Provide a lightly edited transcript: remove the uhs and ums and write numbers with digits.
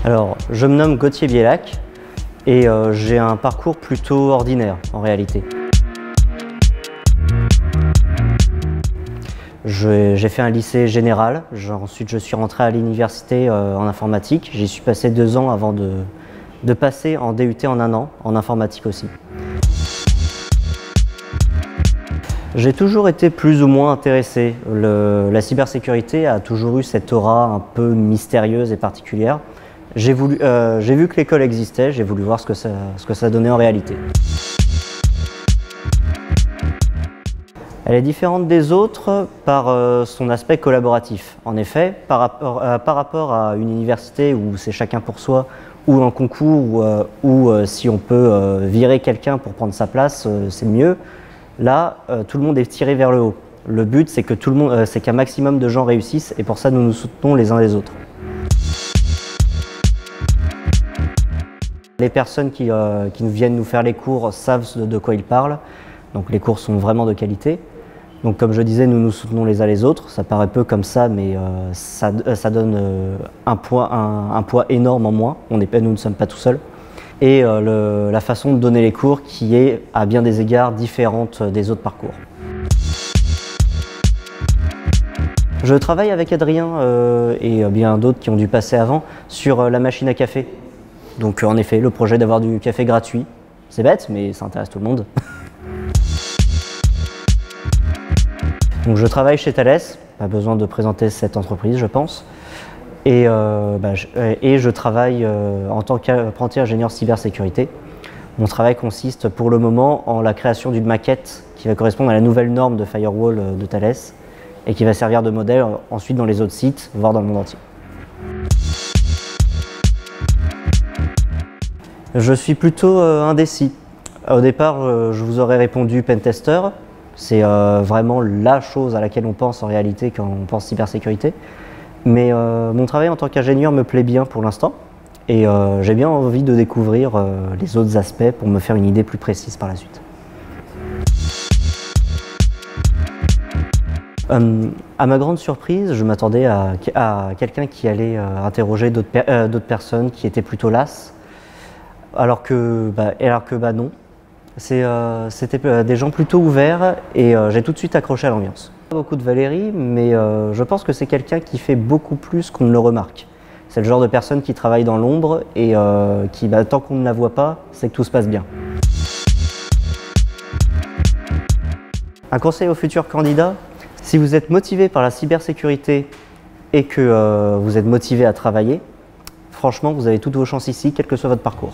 Alors, je me nomme Gauthier Bielac et j'ai un parcours plutôt ordinaire en réalité. J'ai fait un lycée général, ensuite je suis rentré à l'université en informatique. J'y suis passé 2 ans avant de passer en DUT en 1 an, en informatique aussi. J'ai toujours été plus ou moins intéressé. La cybersécurité a toujours eu cette aura un peu mystérieuse et particulière. J'ai vu que l'école existait, j'ai voulu voir ce que ça donnait en réalité. Elle est différente des autres par son aspect collaboratif. En effet, par rapport à une université où c'est chacun pour soi, ou un concours où si on peut virer quelqu'un pour prendre sa place, c'est mieux. Là, tout le monde est tiré vers le haut. Le but, c'est qu'un maximum de gens réussissent et pour ça, nous nous soutenons les uns les autres. Les personnes qui viennent nous faire les cours savent de quoi ils parlent, donc les cours sont vraiment de qualité. Donc comme je disais, nous nous soutenons les uns les autres, ça paraît peu comme ça, mais ça donne un poids énorme en moins, nous ne sommes pas tout seuls. Et la façon de donner les cours qui est à bien des égards différente des autres parcours. Je travaille avec Adrien et bien d'autres qui ont dû passer avant sur la machine à café. Donc en effet, le projet d'avoir du café gratuit, c'est bête, mais ça intéresse tout le monde. Donc je travaille chez Thales, pas besoin de présenter cette entreprise, je pense. Et je travaille en tant qu'apprenti ingénieur cybersécurité. Mon travail consiste pour le moment en la création d'une maquette qui va correspondre à la nouvelle norme de firewall de Thales et qui va servir de modèle ensuite dans les autres sites, voire dans le monde entier. Je suis plutôt indécis. Au départ, je vous aurais répondu pentester. C'est vraiment la chose à laquelle on pense en réalité quand on pense cybersécurité. Mais mon travail en tant qu'ingénieur me plaît bien pour l'instant et j'ai bien envie de découvrir les autres aspects pour me faire une idée plus précise par la suite. À ma grande surprise, je m'attendais à quelqu'un qui allait interroger d'autres personnes qui étaient plutôt lasses, alors que non. C'était des gens plutôt ouverts et j'ai tout de suite accroché à l'ambiance. Pas beaucoup de Valérie, mais je pense que c'est quelqu'un qui fait beaucoup plus qu'on ne le remarque. C'est le genre de personne qui travaille dans l'ombre et qui, tant qu'on ne la voit pas, c'est que tout se passe bien. Un conseil aux futurs candidats, si vous êtes motivé par la cybersécurité et que vous êtes motivé à travailler, franchement, vous avez toutes vos chances ici, quel que soit votre parcours.